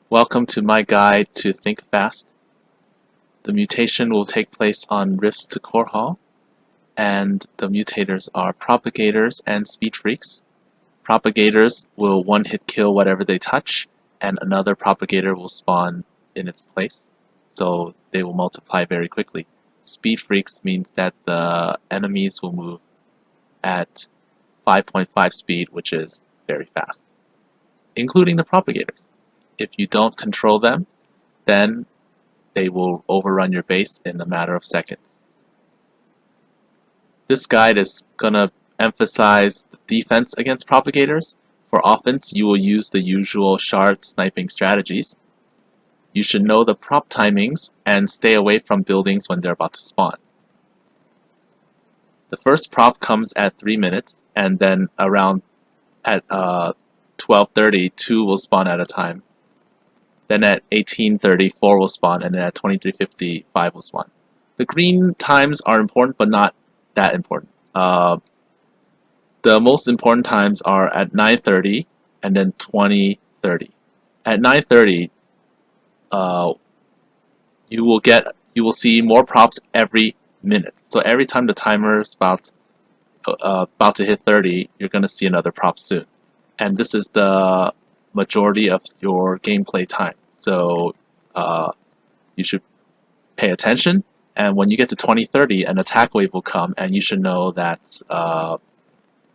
Welcome to my guide to Think Fast. The mutation will take place on rifts to Korhal, and the mutators are Propagators and Speed Freaks. Propagators will one-hit kill whatever they touch, and another Propagator will spawn in its place, so they will multiply very quickly. Speed Freaks means that the enemies will move at 5.5 speed, which is very fast, including the Propagators. If you don't control them, then they will overrun your base in a matter of seconds. This guide is gonna emphasize the defense against propagators. For offense, you will use the usual shard sniping strategies. You should know the prop timings and stay away from buildings when they're about to spawn. The first prop comes at 3 minutes, and then around at 12:30, 2 will spawn at a time. Then at 18:30, 4 will spawn, and then at 23:50, 5 will spawn. The green times are important, but not that important. The most important times are at 9:30 and then 20:30. At 9:30, you will see more props every minute. So every time the timer is about to hit 30, you're gonna see another prop soon. And this is the majority of your gameplay time. So you should pay attention. And when you get to 2030, an attack wave will come, and you should know that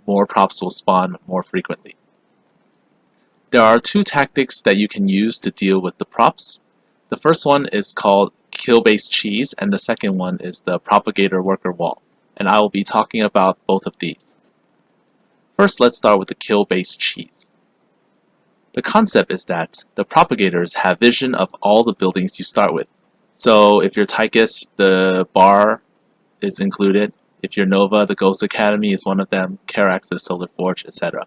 more props will spawn more frequently. There are 2 tactics that you can use to deal with the props. The first one is called kill-based cheese, and the second one is the propagator worker wall. And I will be talking about both of these. First, let's start with the kill-based cheese. The concept is that the propagators have vision of all the buildings you start with. So if you're Tychus, the bar is included. If you're Nova, the Ghost Academy is one of them. Carax is Solar Forge, etc.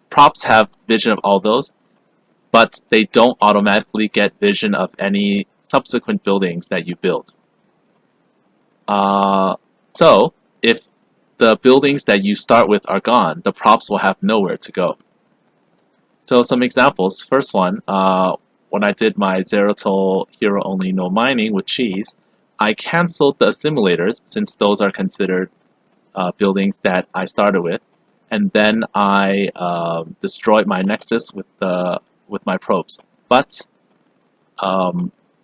Props have vision of all those, but they don't automatically get vision of any subsequent buildings that you build. So if the buildings that you start with are gone, the props will have nowhere to go. So some examples. First one, when I did my Zeratul Hero Only No Mining with Cheese, I cancelled the assimilators since those are considered buildings that I started with, and then I destroyed my Nexus with my probes. But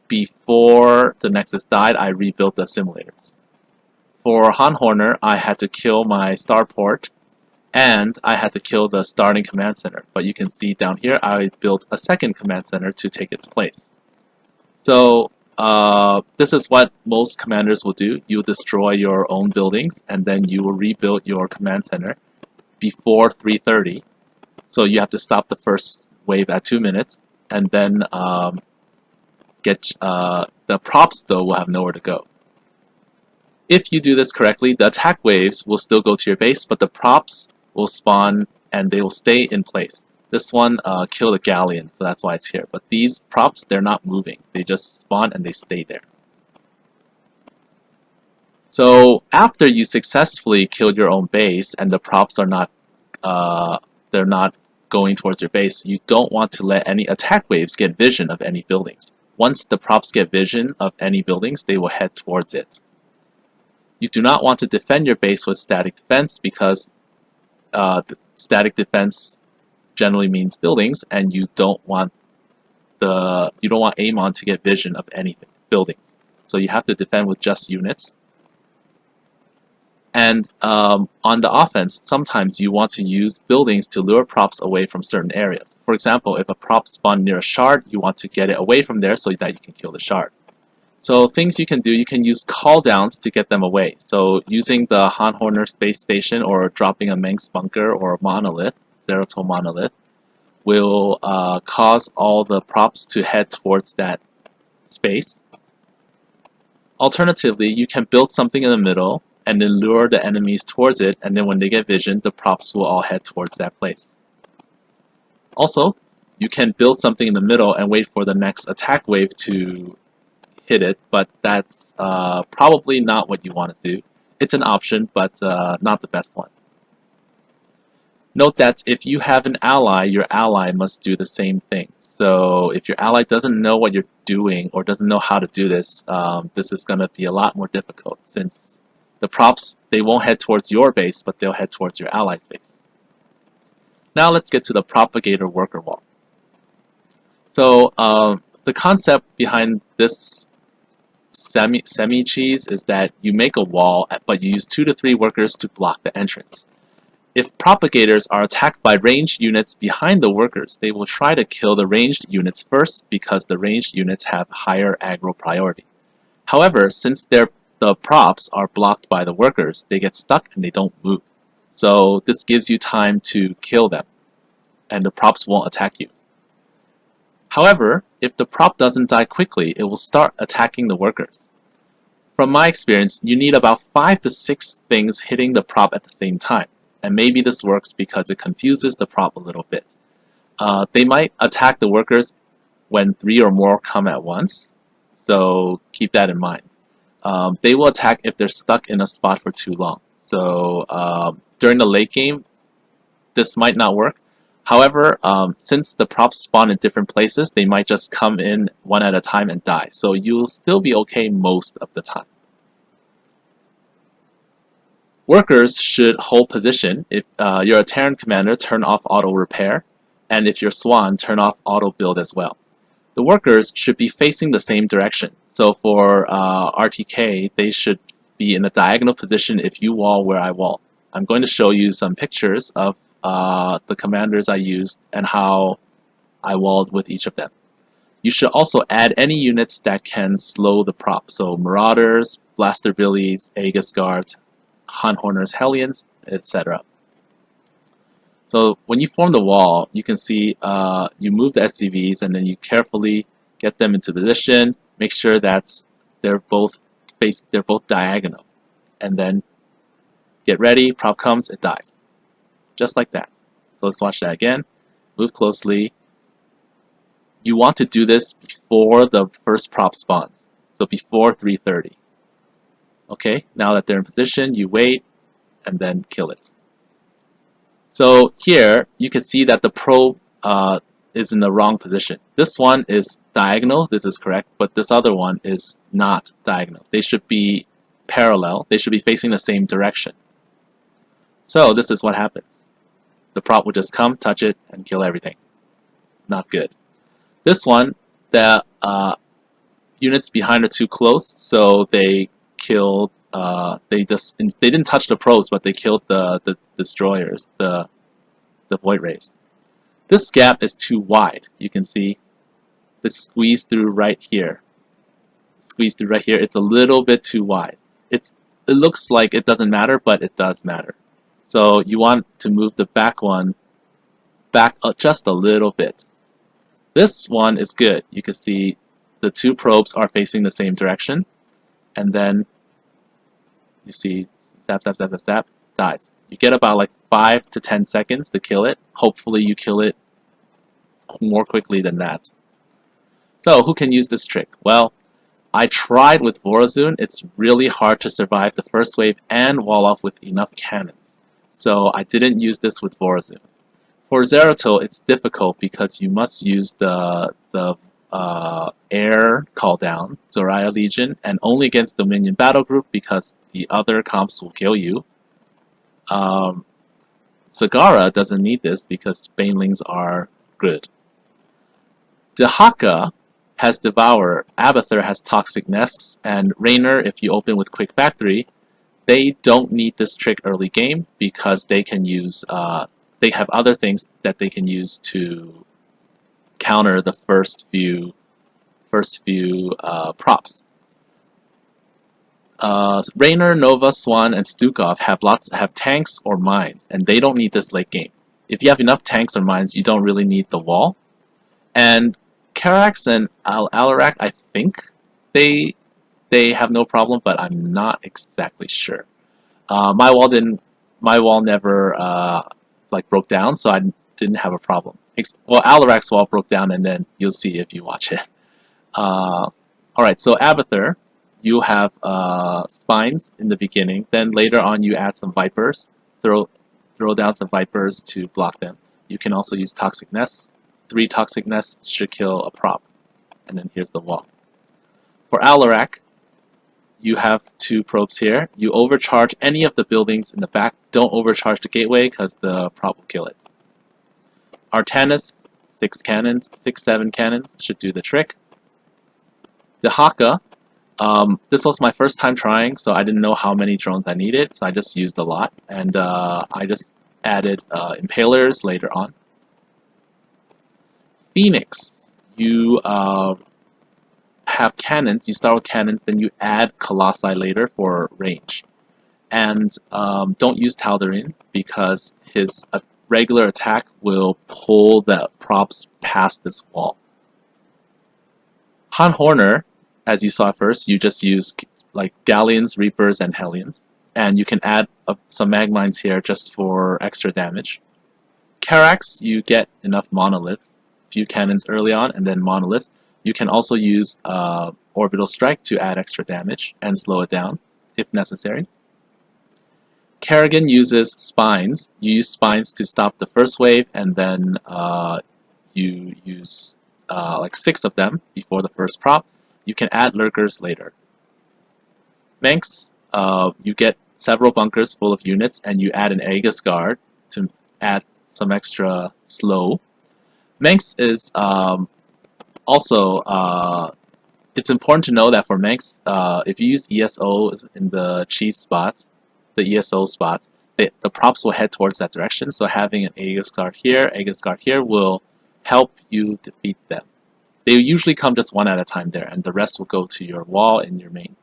before the Nexus died, I rebuilt the assimilators. For Han Horner, I had to kill my starport, and I had to kill the starting command center. But you can see down here, I built a second command center to take its place. So this is what most commanders will do. You will destroy your own buildings, and then you will rebuild your command center before 3:30. So you have to stop the first wave at 2 minutes, and then the props though will have nowhere to go. If you do this correctly, the attack waves will still go to your base, but the props will spawn and they will stay in place. This one killed a galleon, so that's why it's here. But these props, they're not moving. They just spawn and they stay there. So after you successfully killed your own base and the props are not, they're not going towards your base, you don't want to let any attack waves get vision of any buildings. Once the props get vision of any buildings, they will head towards it. You do not want to defend your base with static defense because static defense generally means buildings, and you don't want Amon to get vision of anything buildings. So you have to defend with just units. And on the offense, sometimes you want to use buildings to lure props away from certain areas. For example, if a prop spawns near a shard, you want to get it away from there so that you can kill the shard. So things you can do, you can use call downs to get them away. So using the Han Horner space station or dropping a Mengsk bunker or a monolith, Zeratul monolith, will cause all the props to head towards that space. Alternatively, you can build something in the middle and then lure the enemies towards it, and then when they get vision, the props will all head towards that place. Also, you can build something in the middle and wait for the next attack wave to hit it, but that's probably not what you want to do. It's an option, but not the best one. Note that if you have an ally, your ally must do the same thing. So if your ally doesn't know what you're doing or doesn't know how to do this, this is going to be a lot more difficult since the props, they won't head towards your base, but they'll head towards your ally's base. Now let's get to the Propagator worker wall. So the concept behind this semi-cheese is that you make a wall, but you use 2 to 3 workers to block the entrance. If propagators are attacked by ranged units behind the workers, they will try to kill the ranged units first because the ranged units have higher aggro priority. However, since the props are blocked by the workers, they get stuck and they don't move. So this gives you time to kill them, and the props won't attack you. However, if the prop doesn't die quickly, it will start attacking the workers. From my experience, you need about 5 to 6 things hitting the prop at the same time. And maybe this works because it confuses the prop a little bit. They might attack the workers when 3 or more come at once, so keep that in mind. They will attack if they're stuck in a spot for too long. So during the late game, this might not work. However, since the props spawn in different places, they might just come in one at a time and die. So you'll still be okay most of the time. Workers should hold position. If you're a Terran commander, turn off auto repair, and if you're Swan, turn off auto build as well. The workers should be facing the same direction. So for RTK, they should be in a diagonal position if you wall where I wall. I'm going to show you some pictures of the commanders I used and how I walled with each of them. You should also add any units that can slow the prop. So Marauders, Blaster Billies, Aegis Guards, Han Horners, Hellions, etc. So when you form the wall, you can see you move the SCVs and then you carefully get them into position. Make sure that they're both diagonal, and then get ready. Prop comes, it dies, just like that. So let's watch that again. Move closely. You want to do this before the first prop spawns, so before 3:30. Okay, now that they're in position, you wait and then kill it. So here, you can see that the probe is in the wrong position. This one is diagonal, this is correct, but this other one is not diagonal. They should be parallel, they should be facing the same direction. So this is what happens. The prop will just come, touch it, and kill everything. Not good. This one, the units behind are too close, so they killed. They didn't touch the probes, but they killed the destroyers, the void rays. This gap is too wide. You can see it's squeezed through right here. Squeezed through right here. It's a little bit too wide. It looks like it doesn't matter, but it does matter. So you want to move the back one back just a little bit. This one is good. You can see the 2 probes are facing the same direction, and then you see zap, zap, zap, zap, zap, dies. You get about like 5 to 10 seconds to kill it. Hopefully you kill it more quickly than that. So who can use this trick? Well, I tried with Vorazun. It's really hard to survive the first wave and wall off with enough cannons. So I didn't use this with Vorazun. For Zeratul, it's difficult because you must use the air call down, Zoraya Legion, and only against the minion battle group because the other comps will kill you. Zagara doesn't need this because Banelings are good. Dehaka has Devour, Abathur has Toxic Nests, and Raynor, if you open with Quick Factory, they don't need this trick early game because they can use, they have other things that they can use to counter the first few props. Raynor, Nova, Swan, and Stukov have tanks or mines, and they don't need this late game. If you have enough tanks or mines, you don't really need the wall. And Karax and Alarak, I think they have no problem, but I'm not exactly sure. My wall never like broke down, so I didn't have a problem. Well, Alarak's wall broke down, and then you'll see if you watch it. Alright, so Abathur, you have spines in the beginning, then later on you add some vipers, throw down some vipers to block them. You can also use toxic nests, 3 toxic nests should kill a prop. And then here's the wall. For Alarak, you have 2 probes here. You overcharge any of the buildings in the back. Don't overcharge the gateway because the prop will kill it. Artanis, 6 cannons, 7 cannons should do the trick. The Haka, this was my first time trying, so I didn't know how many drones I needed, so I just used a lot, and I just added impalers later on. Phoenix, you have cannons, you start with cannons, then you add Colossi later for range. And don't use Tal'Darim because his regular attack will pull the props past this wall. Han Horner, as you saw first, you just use like Galleons, Reapers, and Hellions. And you can add some Magmines here just for extra damage. Carax, you get enough Monoliths, few cannons early on, and then Monoliths. You can also use Orbital Strike to add extra damage and slow it down if necessary. Kerrigan uses Spines. You use Spines to stop the first wave, and then you use like 6 of them before the first prop. You can add Lurkers later. Manx, you get several bunkers full of units, and you add an Aegis Guard to add some extra slow. Manx is also, it's important to know that for Manx, if you use ESO in the cheese spots, the ESO spots, the props will head towards that direction, so having an Aegis Guard here will help you defeat them. They usually come just 1 at a time there, and the rest will go to your wall and your main.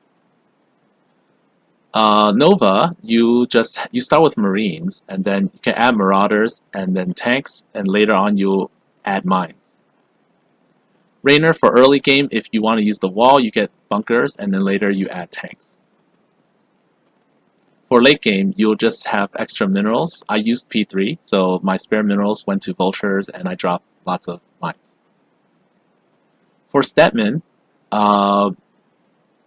Nova, you start with Marines, and then you can add Marauders, and then tanks, and later on you'll add mines. Rainer, for early game, if you want to use the wall, you get bunkers, and then later you add tanks. For late game, you'll just have extra minerals. I used P3, so my spare minerals went to vultures, and I dropped lots of mines. For Stetman,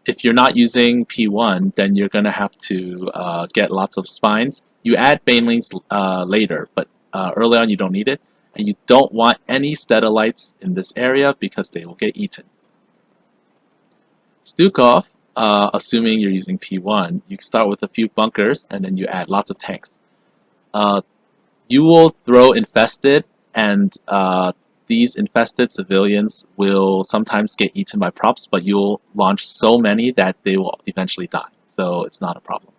if you're not using P1, then you're going to have to get lots of spines. You add banelings later, but early on you don't need it. And you don't want any Stedalites in this area because they will get eaten. Stukov, assuming you're using P1, you can start with a few bunkers and then you add lots of tanks. You will throw infested, and these infested civilians will sometimes get eaten by props, but you'll launch so many that they will eventually die, so it's not a problem.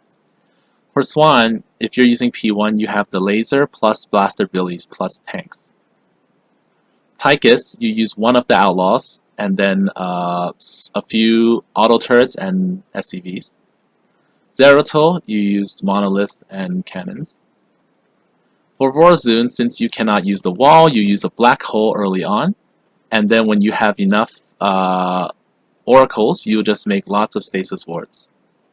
For Swan, if you're using P1, you have the laser plus blaster billies plus tanks. Tychus, you use 1 of the outlaws, and then a few auto turrets and SCVs. Zeratul, you used monoliths and cannons. For Vorzun, since you cannot use the wall, you use a black hole early on, and then when you have enough oracles, you just make lots of stasis wards.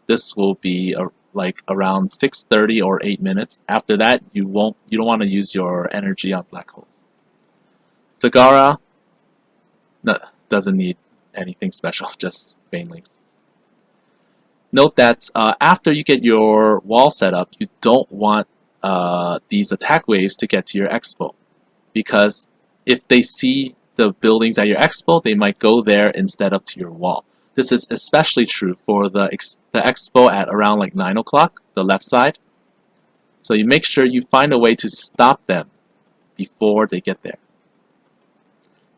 This will be like around 6:30 or 8 minutes. After that, you don't want to use your energy on black holes. Sagara, no, doesn't need anything special, just banelings. Note that after you get your wall set up, you don't want these attack waves to get to your expo, because if they see the buildings at your expo, they might go there instead of to your wall. This is especially true for the expo at around like 9 o'clock, the left side. So you make sure you find a way to stop them before they get there.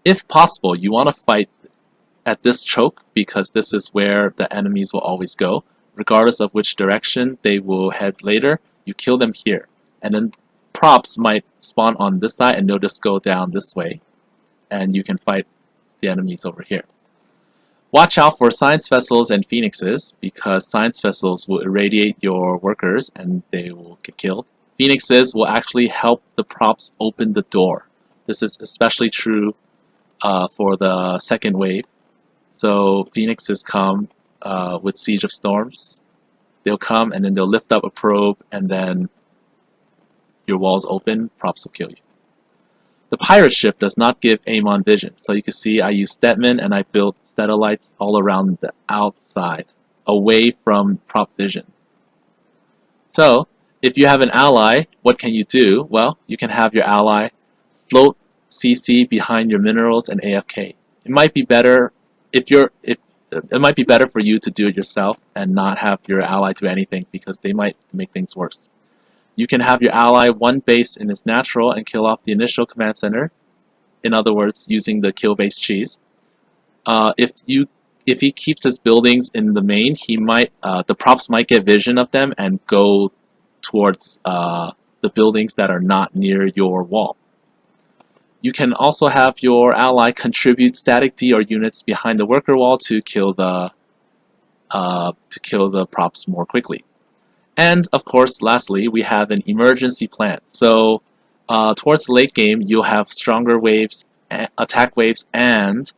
If possible, you want to fight at this choke because this is where the enemies will always go. Regardless of which direction they will head later, you kill them here. And then props might spawn on this side and they'll just go down this way. And you can fight the enemies over here. Watch out for science vessels and phoenixes, because science vessels will irradiate your workers and they will get killed. Phoenixes will actually help the props open the door. This is especially true for the second wave. So phoenixes come with Siege of Storms. They'll come and then they'll lift up a probe, and then your walls open, props will kill you. The pirate ship does not give aim-on vision. So you can see I used Stetman and I built Stedalites all around the outside, away from prop vision. So if you have an ally, what can you do? Well, you can have your ally float CC behind your minerals and AFK. It might be better if it might be better for you to do it yourself and not have your ally do anything because they might make things worse. You can have your ally one base in his natural and kill off the initial command center. In other words, using the kill base cheese. If he keeps his buildings in the main, he might the props might get vision of them and go towards the buildings that are not near your wall. You can also have your ally contribute static D or units behind the worker wall to kill the props more quickly. And of course, lastly, we have an emergency plan. So towards the late game, you'll have stronger waves, attack waves, and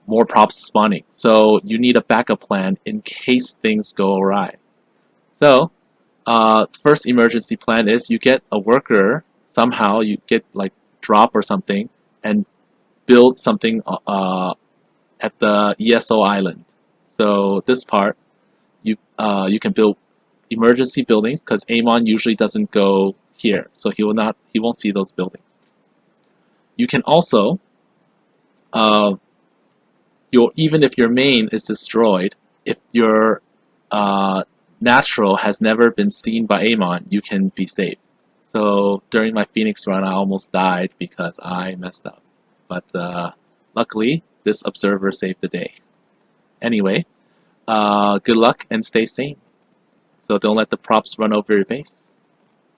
more props spawning. So you need a backup plan in case things go awry. So first emergency plan is you get a worker somehow, you get like drop or something, and build something at the ESO island. So this part, you can build emergency buildings because Amon usually doesn't go here, so he won't see those buildings. You can also even if your main is destroyed, if your natural has never been seen by Amon, you can be safe. So during my Phoenix run, I almost died because I messed up. But luckily, this observer saved the day. Anyway, good luck and stay sane. So don't let the props run over your base.